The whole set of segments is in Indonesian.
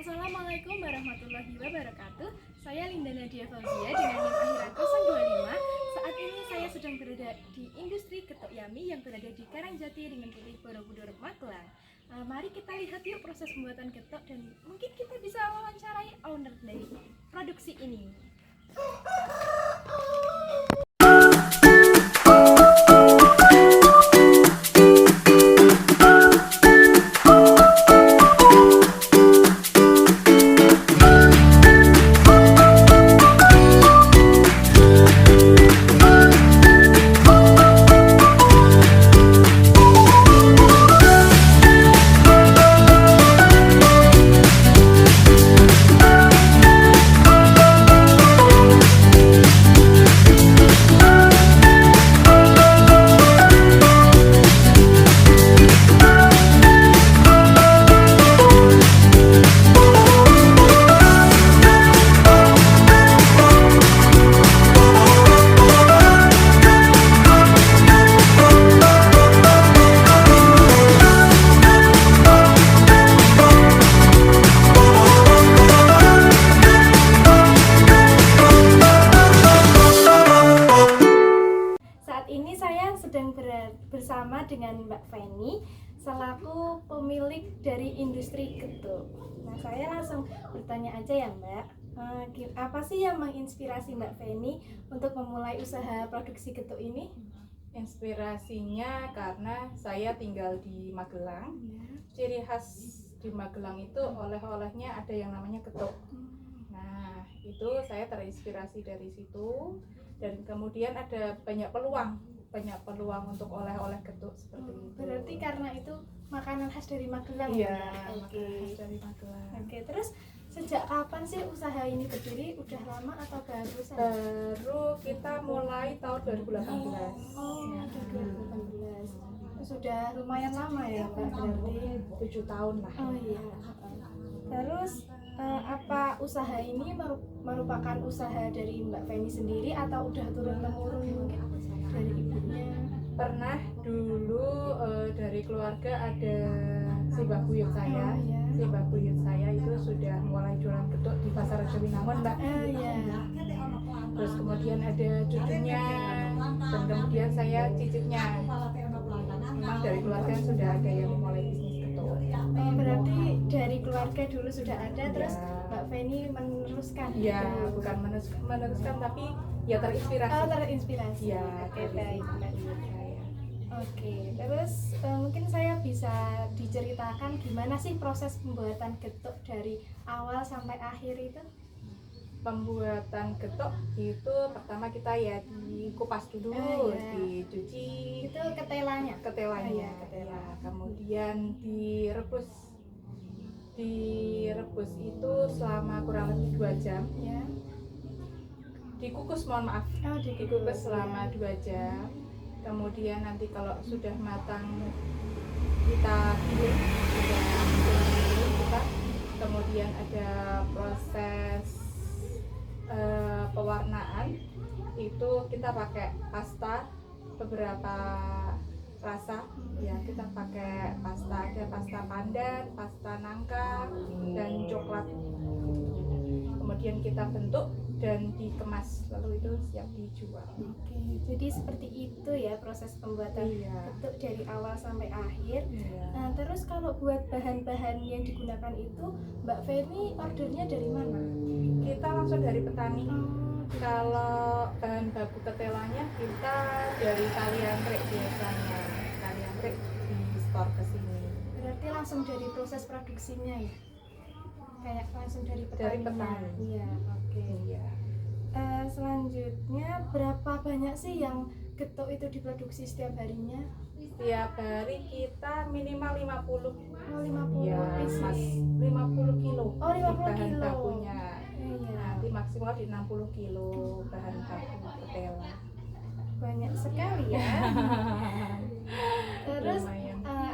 Assalamualaikum warahmatullahi wabarakatuh. Saya Linda Nadia Fauzia dengan NIM akhiran 025. Saat ini saya sedang berada di industri Getuk Yami yang berada di Karangjati dengan titik Borobudur, Magelang. Mari kita lihat yuk proses pembuatan getuk dan mungkin kita bisa wawancarai owner dari produksi ini. Bersama dengan Mbak Feni selaku pemilik dari industri getuk. Nah, saya langsung bertanya aja ya Mbak, apa sih yang menginspirasi Mbak Feni untuk memulai usaha produksi getuk ini? Inspirasinya karena saya tinggal di Magelang. Ciri khas di Magelang itu oleh-olehnya ada yang namanya getuk. Nah, itu saya terinspirasi dari situ, dan kemudian ada banyak peluang untuk oleh-oleh getuk seperti itu. Berarti karena itu makanan khas dari Magelang. Iya, makanan khas dari Magelang. Oke, terus sejak kapan sih usaha ini berdiri? Udah lama atau baru saja? Baru kita mulai tahun 2018. Ya. 2018. Sudah lumayan lama ya Mbak, berarti 7 tahun lah. Oh iya. Terus apa usaha ini merupakan usaha dari Mbak Feni sendiri atau udah turun-temurun mungkin dari ibunya? Pernah dulu dari keluarga ada simbah buyut saya. Simbah buyut saya itu sudah mulai jualan getuk di pasar Jawinangun, Mbak. Terus kemudian ada cucunya, dan kemudian saya cicitnya. Memang dari keluarga sudah ada yang mulai bisnis getuk. Berarti dari keluarga dulu sudah ada, terus Mbak Feni meneruskan? Ya, bukan meneruskan tapi ya terinspirasi. Terinspirasi. Ya, oke, baik Mbak. Oke, terus mungkin saya bisa diceritakan gimana sih proses pembuatan getuk dari awal sampai akhir itu? Pembuatan getuk itu pertama kita ya dikupas dulu, dicuci. Itu ketelanya. Ya. Kemudian direbus itu selama kurang lebih 2 jam. Ya. Dikukus selama 2 jam. Kemudian nanti kalau sudah matang kita giling, kemudian ada proses pewarnaan. Itu kita pakai pasta beberapa rasa ya, kita pakai pasta, ada pasta pandan, pasta nangka, dan coklat. Kemudian kita bentuk dan dikemas, lalu itu siap dijual. Oke, jadi seperti itu ya proses pembuatan getuk dari awal sampai akhir. Nah, terus kalau buat bahan-bahan yang digunakan itu Mbak Feni ordernya dari mana? Kita langsung dari petani. Kalau bahan baku ketelanya kita dari Kaliangkrik biasanya. Kaliangkrik di store ke sini. Berarti langsung dari proses produksinya ya? Kayak langsung dari petani. Dari petani. Iya, oke. Iya. Selanjutnya berapa banyak sih yang getuk itu diproduksi setiap harinya? Setiap hari kita minimal 50. 50 ya, pieces. 50 kilo. 50 bahan kilo. bakunya. Iya. Nanti maksimal di 60 kilo bahan baku ketela. Banyak sekali ya. Terus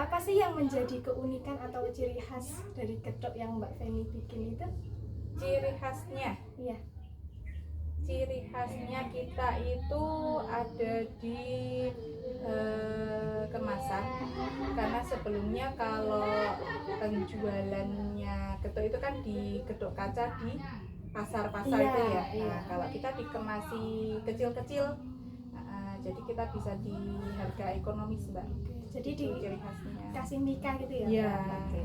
apa sih yang menjadi keunikan atau ciri khas dari getuk yang Mbak Feni bikin itu? Ciri khasnya? Iya. Ciri khasnya kita itu ada di kemasan, karena sebelumnya kalau penjualannya getuk itu kan di getuk kaca di pasar-pasar itu ya. Nah, kalau kita dikemasi kecil-kecil, jadi kita bisa di harga ekonomis, Mbak. Jadi Itu ciri khasnya. dikasih mika gitu ya? Iya. Oke.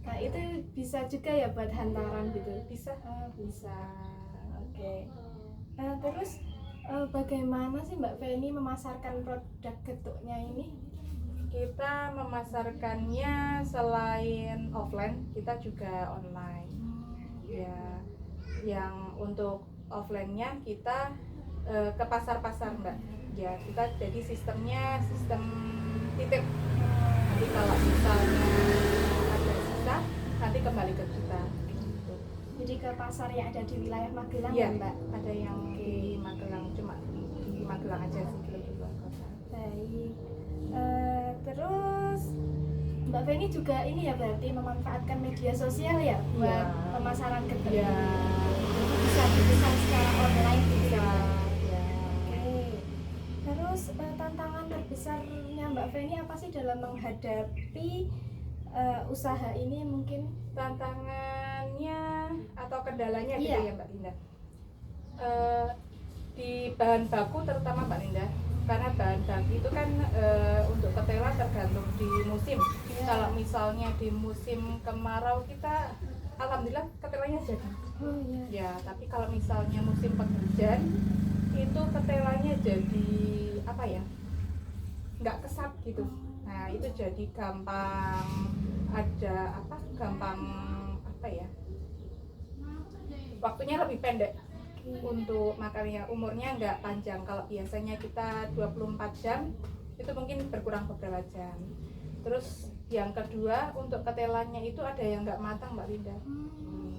Nah itu bisa juga ya buat hantaran gitu? Bisa. Bisa. Oke. Terus bagaimana sih Mbak Feni memasarkan produk getuknya ini? Kita memasarkannya selain offline, kita juga online. Ya, yang untuk offline-nya kita ke pasar-pasar, Mbak. Ya, kita jadi sistemnya sistem titip. Nanti kalau misalnya ada sisa, nanti kembali ke kita. Gitu. Jadi ke pasar yang ada di wilayah Magelang Ya, ya Mbak? ada yang di Magelang, cuma di Magelang aja sih, belum di luar kota. Baik. Terus Mbak Feni juga ini ya berarti memanfaatkan media sosial ya buat pemasaran getuk. Iya. Jadi bisa dipesan secara online gitu ya. Ya. Oke. Terus tantangan terbesarnya Mbak Feni apa sih dalam menghadapi usaha ini mungkin? Tantangannya atau kendalanya gitu Iya. ya Mbak Linda. Di bahan baku terutama Mbak Linda, karena bahan baku itu kan untuk ketela tergantung di musim. Iya. Kalau misalnya di musim kemarau kita alhamdulillah ketelanya jadi. Oh iya. Ya, tapi kalau misalnya musim penghujan itu ketelanya jadi apa ya? Nggak kesat gitu. Nah, itu jadi gampang ya? Waktunya lebih pendek. Untuk makannya umurnya nggak panjang. Kalau biasanya kita 24 jam, itu mungkin berkurang beberapa jam. Terus yang kedua, untuk ketelannya itu ada yang nggak matang Mbak Linda.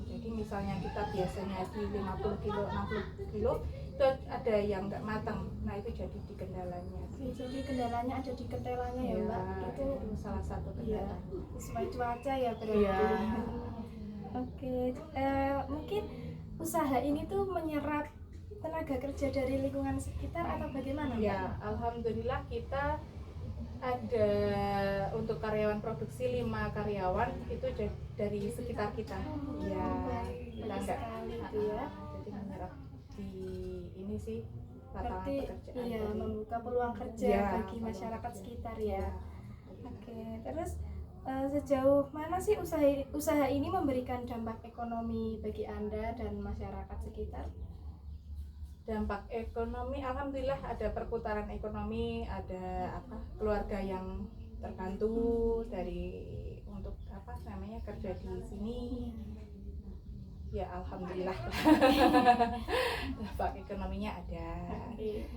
Jadi misalnya kita biasanya di 50 kilo, 60 kilo, itu ada yang nggak matang. Nah, itu jadi di kendalanya. Jadi kendalanya ada di ketelanya ya Mbak? Itu salah satu kendala. Sesuai cuaca ya berarti. Iya. Oke, mungkin usaha ini tuh menyerap tenaga kerja dari lingkungan sekitar atau bagaimana? Ya, alhamdulillah kita ada untuk karyawan produksi 5 karyawan itu dari sekitar kita. Ya, kita enggak sekali itu ya. jadi menyerap di ini sih lapangan Berarti pekerjaan. iya membuka peluang kerja Ya, bagi peluang masyarakat kerja. sekitar ya. Oke, terus sejauh mana sih usaha ini memberikan dampak ekonomi bagi Anda dan masyarakat sekitar? Dampak ekonomi alhamdulillah ada perputaran ekonomi, ada keluarga yang terbantu dari untuk kerja di sini. Ya alhamdulillah. Dampak ekonominya ada. Oke.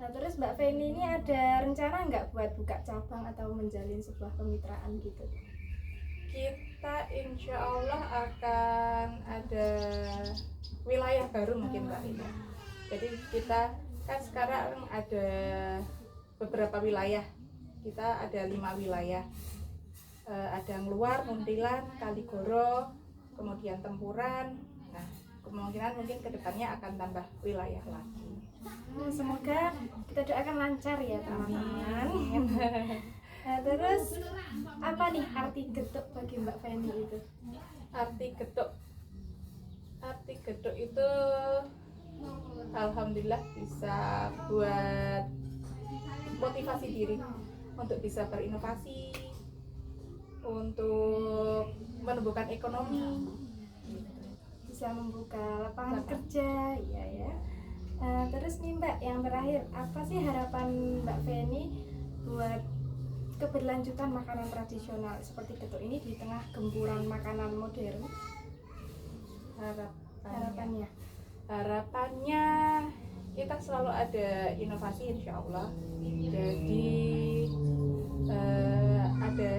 Nah terus Mbak Feni ini ada rencana nggak buat buka cabang atau menjalin sebuah kemitraan gitu? Kita insya Allah akan ada wilayah baru mungkin Mbak Lina. Jadi kita kan sekarang ada beberapa wilayah. Kita ada 5 wilayah. Ada Ngluar, Muntilan, Kaligoro, kemudian Tempuran. Nah, kemungkinan mungkin kedepannya akan tambah wilayah lagi. Semoga kita doakan lancar ya teman-teman. Nah, terus apa nih arti getuk bagi Mbak Feni itu? Arti getuk itu alhamdulillah bisa buat motivasi diri untuk bisa berinovasi, untuk menumbuhkan ekonomi, bisa membuka lapangan kerja, iya ya. Terus nih Mbak, yang terakhir, apa sih harapan Mbak Feni buat keberlanjutan makanan tradisional seperti getuk ini di tengah gempuran makanan modern? Harapannya kita selalu ada inovasi insya Allah. Jadi ada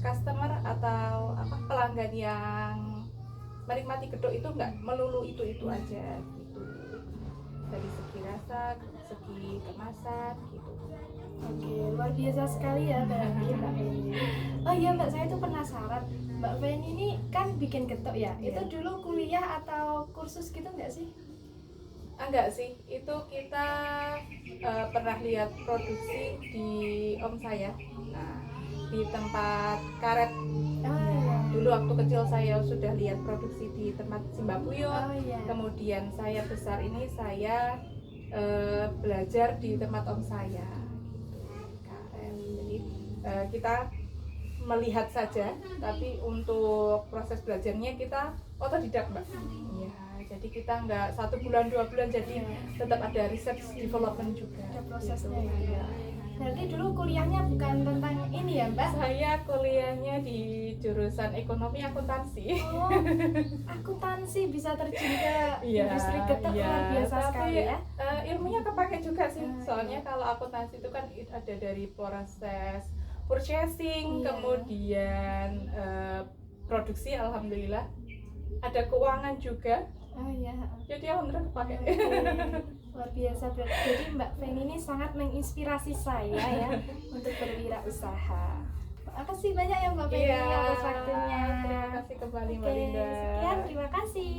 customer atau pelanggan yang menikmati getuk itu nggak melulu itu aja gitu, dari segi rasa, segi kemasan gitu. Oke, luar biasa sekali ya berarti Mbak Feni. Oh iya Mbak, saya tuh penasaran, Mbak Feni ini kan bikin getuk ya? Iya. Itu dulu kuliah atau kursus gitu nggak sih? Enggak sih, itu kita pernah lihat produksi di om saya. Nah, di tempat karet. Dulu waktu kecil saya sudah lihat produksi di tempat Simbah Puyut. Kemudian saya besar ini saya belajar di tempat om saya. Karet. Jadi kita melihat saja, tapi untuk proses belajarnya kita otodidak, Mbak. Iya, jadi kita nggak 1 bulan 2 bulan, jadi tetap ada research development juga. Ada prosesnya gitu. ya. Berarti dulu kuliahnya bukan tentang ini ya, Mbak? Saya kuliahnya di jurusan ekonomi akuntansi. Oh, akuntansi bisa terjun ke industri getuk, luar biasa tapi, sekali ya. Ilmunya kepake juga sih. Soalnya kalau akuntansi itu kan ada dari proses purchasing, kemudian produksi, alhamdulillah. Ada keuangan juga. Oh iya. Jadi alhamdulillah kepake. Luar biasa. Jadi Mbak Feni ini sangat menginspirasi saya ya untuk berwirausaha. Makasih banyak ya Mbak Feni atas waktunya. Terima kasih kembali Mbak Linda. Sekian, terima kasih.